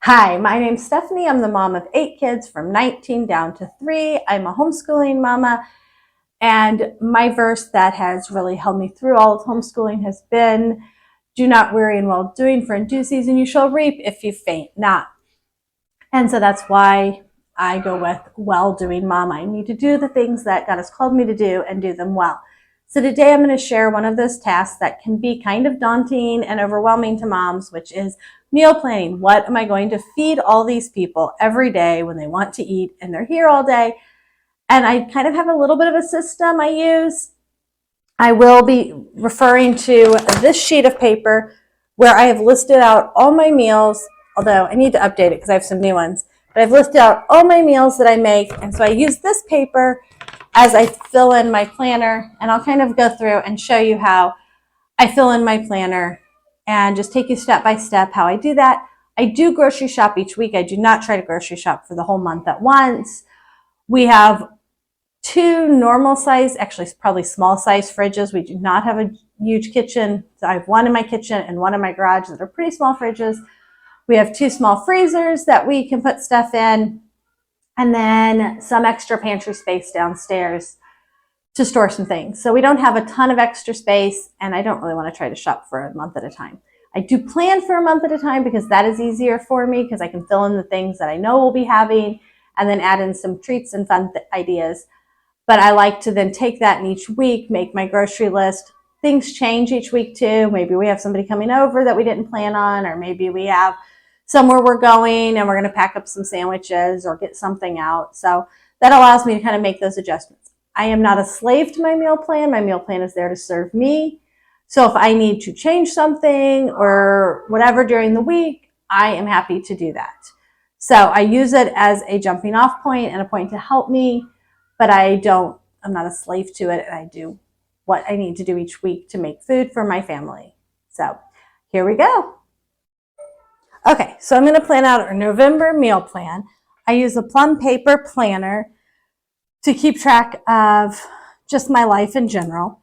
Hi, my name's Stephanie. I'm the mom of 8 kids from 19 down to 3. I'm a homeschooling mama, and my verse that has really held me through all of homeschooling has been, "Do not weary in well doing, for in due season you shall reap if you faint not." And so that's why I go with well doing mama. I need to do the things that God has called me to do and do them well. So today I'm going to share one of those tasks that can be kind of daunting and overwhelming to moms, which is meal planning. What am I going to feed all these people every day when they want to eat and they're here all day? And I kind of have a little bit of a system I use. I will be referring to this sheet of paper where I have listed out all my meals, although I need to update it because I have some new ones. But I've listed out all my meals that I make, and so I use this paper as I fill in my planner, and I'll kind of go through and show you how I fill in my planner and just take you step by step how I do that. I do grocery shop each week. I do not try to grocery shop for the whole month at once. We have 2 normal size, actually probably small size fridges. We do not have a huge kitchen. So I have one in my kitchen and one in my garage that are pretty small fridges. We have 2 small freezers that we can put stuff in, and then some extra pantry space downstairs to store some things. So we don't have a ton of extra space, and I don't really want to try to shop for a month at a time. I do plan for a month at a time because that is easier for me because I can fill in the things that I know we'll be having and then add in some treats and fun ideas. But I like to then take that in each week, make my grocery list. Things change each week too. Maybe we have somebody coming over that we didn't plan on, or maybe we have somewhere we're going and we're going to pack up some sandwiches or get something out. So that allows me to kind of make those adjustments. I am not a slave to my meal plan. My meal plan is there to serve me. So if I need to change something or whatever during the week, I am happy to do that. So I use it as a jumping off point and a point to help me, but I'm not a slave to it, and I do what I need to do each week to make food for my family. So here we go. Okay, so I'm going to plan out our November meal plan. I use a Plum Paper planner to keep track of just my life in general.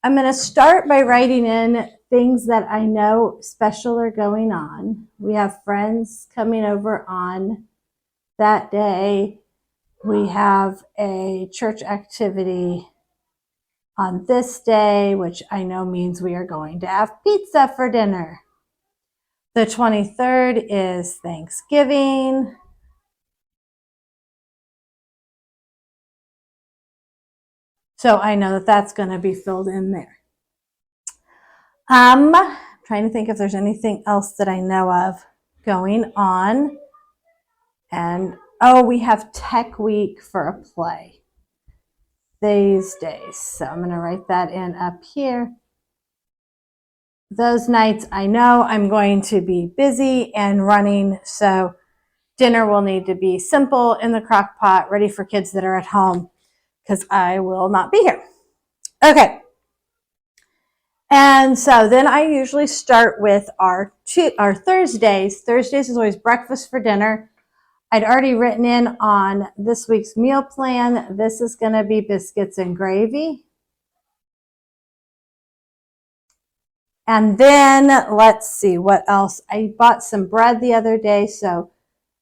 I'm going to start by writing in things that I know special are going on. We have friends coming over on that day. We have a church activity on this day, which I know means we are going to have pizza for dinner. The 23rd is Thanksgiving. So I know that that's going to be filled in there. Trying to think if there's anything else that I know of going on. And we have Tech Week for a play these days. So I'm going to write that in up here. Those nights I know I'm going to be busy and running, so dinner will need to be simple in the crock pot, ready for kids that are at home, because I will not be here. Okay. And so then I usually start with our Thursdays. Thursdays is always breakfast for dinner. I'd already written in on this week's meal plan. This is going to be biscuits and gravy. And then let's see what else. I bought some bread the other day, so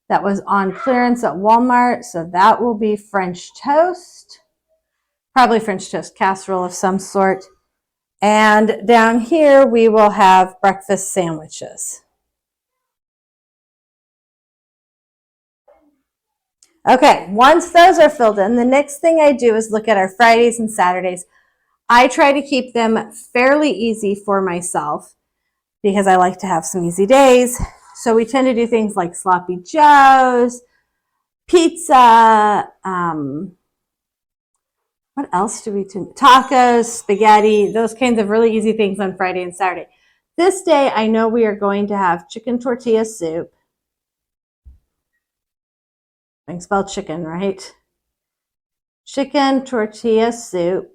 that was on clearance at Walmart. So that will be French toast, probably French toast casserole of some sort. And down here we will have breakfast sandwiches. Okay, once those are filled in, the next thing I do is look at our Fridays and Saturdays. I try to keep them fairly easy for myself because I like to have some easy days. So we tend to do things like sloppy joes, pizza, what else do we do? Tacos, spaghetti, those kinds of really easy things on Friday and Saturday. This day, I know we are going to have chicken tortilla soup. I can spell chicken, right? Chicken tortilla soup.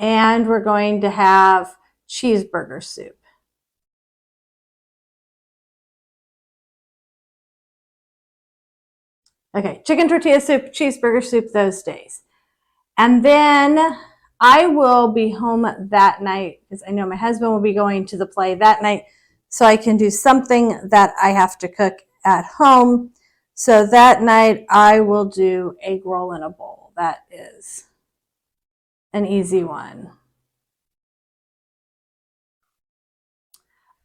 And we're going to have cheeseburger soup. Okay, chicken tortilla soup, cheeseburger soup those days. And then I will be home that night because I know my husband will be going to the play that night. So I can do something that I have to cook at home. So that night I will do egg roll in a bowl. That is an easy one.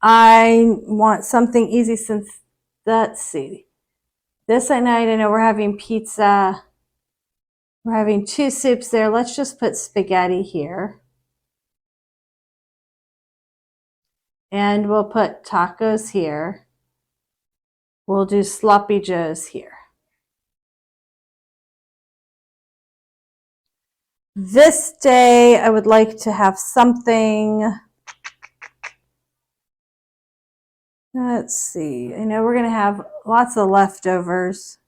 I want something easy since, let's see, this night I know we're having pizza. We're having 2 soups there. Let's just put spaghetti here. And we'll put tacos here. We'll do sloppy joes here. This day I would like to have something, let's see, I know we're going to have lots of leftovers,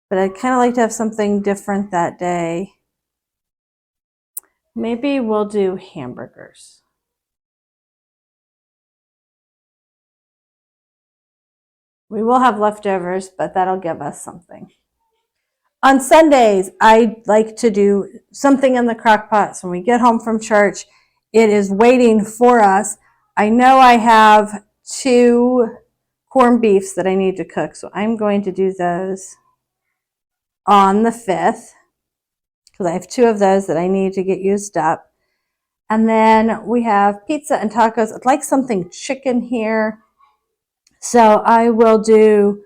but I'd kind of like to have something different that day. Maybe we'll do hamburgers. We will have leftovers, but that'll give us something. On Sundays, I like to do something in the crock pot. So when we get home from church, it is waiting for us. I know I have 2 corned beefs that I need to cook, so I'm going to do those on the 5th because I have 2 of those that I need to get used up. And then we have pizza and tacos. I'd like something chicken here. So I will do,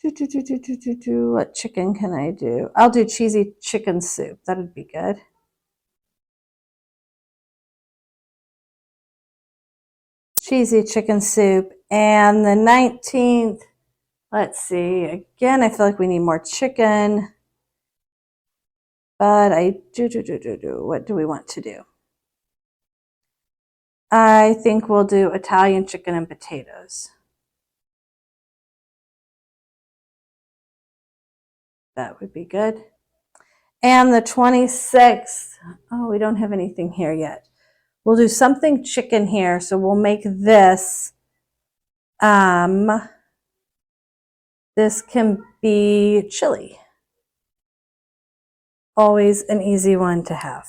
what chicken can I do? I'll do cheesy chicken soup. That would be good. Cheesy chicken soup. And the 19th, let's see, again, I feel like we need more chicken. But what do we want to do? I think we'll do Italian chicken and potatoes. That would be good. And the 26th, oh, we don't have anything here yet. We'll do something chicken here. So we'll make this, this can be chili. Always an easy one to have.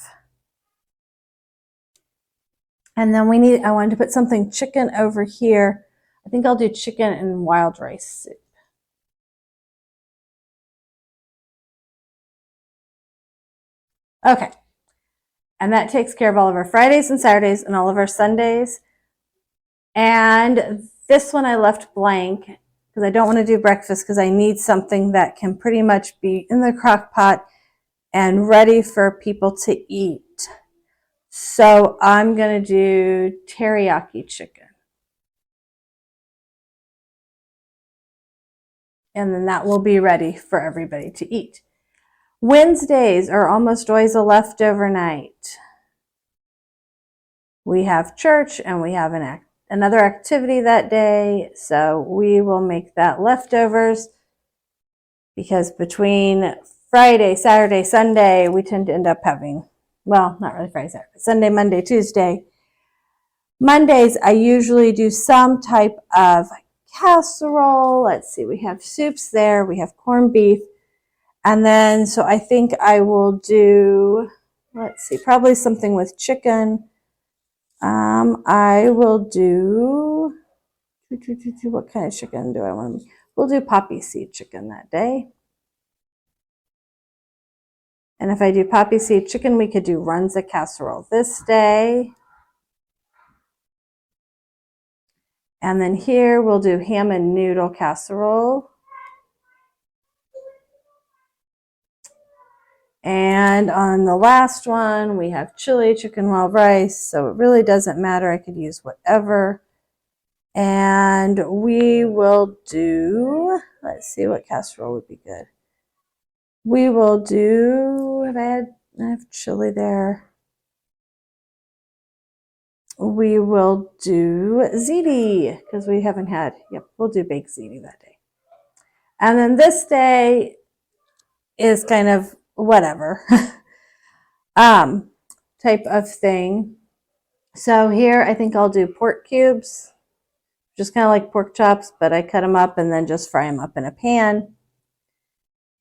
And then I wanted to put something chicken over here. I think I'll do chicken and wild rice soup. Okay. And that takes care of all of our Fridays and Saturdays and all of our Sundays. And this one I left blank because I don't want to do breakfast because I need something that can pretty much be in the crock pot and ready for people to eat. So I'm going to do teriyaki chicken. And then that will be ready for everybody to eat. Wednesdays are almost always a leftover night. We have church and we have another activity that day, so we will make that leftovers because between Friday, Saturday, Sunday, we tend to end up having, well, not really Friday, Saturday, Sunday, Monday, Tuesday. Mondays, I usually do some type of casserole. Let's see, we have soups there, we have corned beef. And then, so I think I will do, let's see, probably something with chicken. I will do, what kind of chicken do I want? We'll do poppy seed chicken that day. And if I do poppy seed chicken, we could do runza casserole this day. And then here we'll do ham and noodle casserole. And on the last one, we have chili, chicken, wild rice. So it really doesn't matter. I could use whatever. And we will do, let's see what casserole would be good. We will do, I have chili there. We will do ziti because we haven't had, yep, we'll do baked ziti that day. And then this day is kind of whatever type of thing. So here I think I'll do pork cubes, just kind of like pork chops, but I cut them up and then just fry them up in a pan.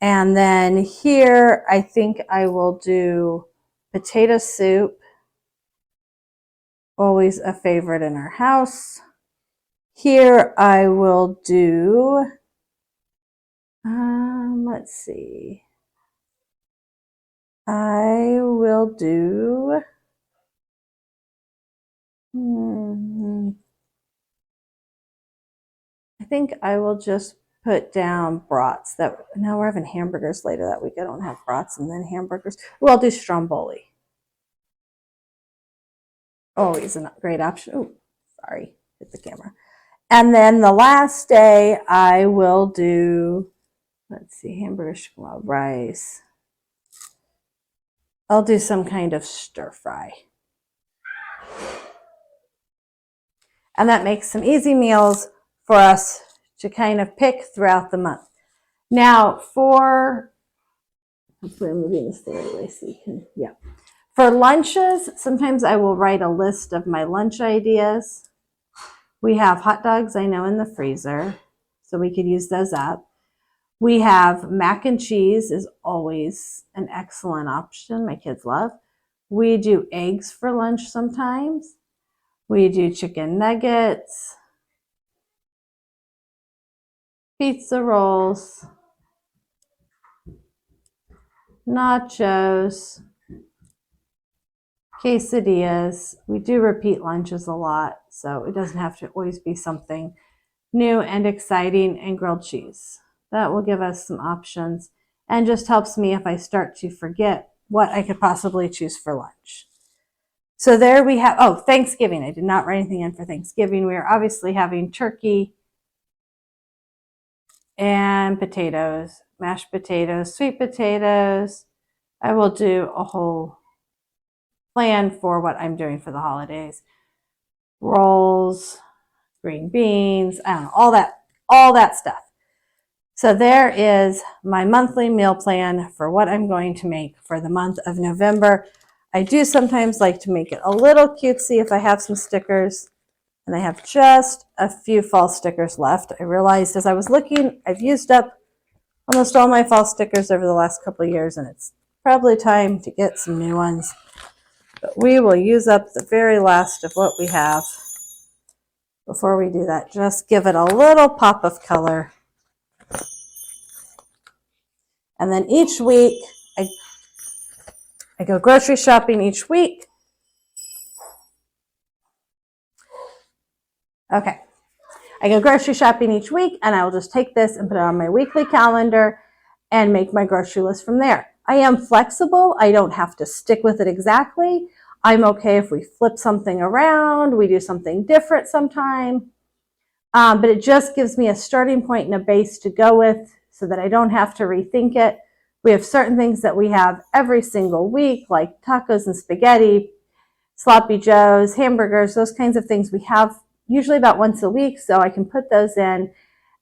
And then here I think I will do potato soup, always a favorite in our house. Here I will do, let's see. I will do, I think I will just put down brats. Now we're having hamburgers later that week. I don't have brats and then hamburgers. Well, I'll do stromboli. Always a great option. Oh, sorry, hit the camera. And then the last day I will do, let's see, hamburger, rice. I'll do some kind of stir fry. And that makes some easy meals for us to kind of pick throughout the month. Now hopefully I'm moving this the right way so you can, yeah. For lunches, sometimes I will write a list of my lunch ideas. We have hot dogs, I know, in the freezer, so we could use those up. We have mac and cheese is always an excellent option. My kids love. We do eggs for lunch sometimes. We do chicken nuggets, pizza rolls, nachos, quesadillas. We do repeat lunches a lot, so it doesn't have to always be something new and exciting, and grilled cheese. That will give us some options and just helps me if I start to forget what I could possibly choose for lunch. So there we have, oh, Thanksgiving. I did not write anything in for Thanksgiving. We are obviously having turkey and potatoes, mashed potatoes, sweet potatoes. I will do a whole plan for what I'm doing for the holidays. Rolls, green beans, I don't know, all that stuff. So there is my monthly meal plan for what I'm going to make for the month of November. I do sometimes like to make it a little cutesy if I have some stickers, and I have just a few fall stickers left. I realized as I was looking, I've used up almost all my fall stickers over the last couple of years, and it's probably time to get some new ones. But we will use up the very last of what we have before we do that. Just give it a little pop of color. And then each week, I go grocery shopping each week. Okay. I go grocery shopping each week, and I will just take this and put it on my weekly calendar and make my grocery list from there. I am flexible. I don't have to stick with it exactly. I'm okay if we flip something around, we do something different sometime. But it just gives me a starting point and a base to go with so that I don't have to rethink it. We have certain things that we have every single week, like tacos and spaghetti, sloppy joes, hamburgers, those kinds of things we have usually about once a week, so I can put those in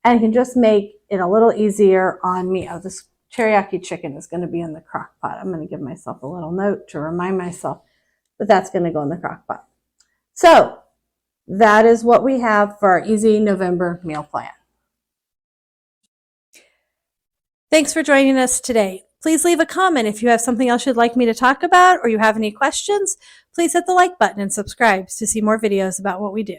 and I can just make it a little easier on me. Oh, this teriyaki chicken is going to be in the crock pot. I'm going to give myself a little note to remind myself that that's going to go in the crock pot. So that is what we have for our easy November meal plan. Thanks for joining us today. Please leave a comment if you have something else you'd like me to talk about or you have any questions. Please hit the like button and subscribe to see more videos about what we do.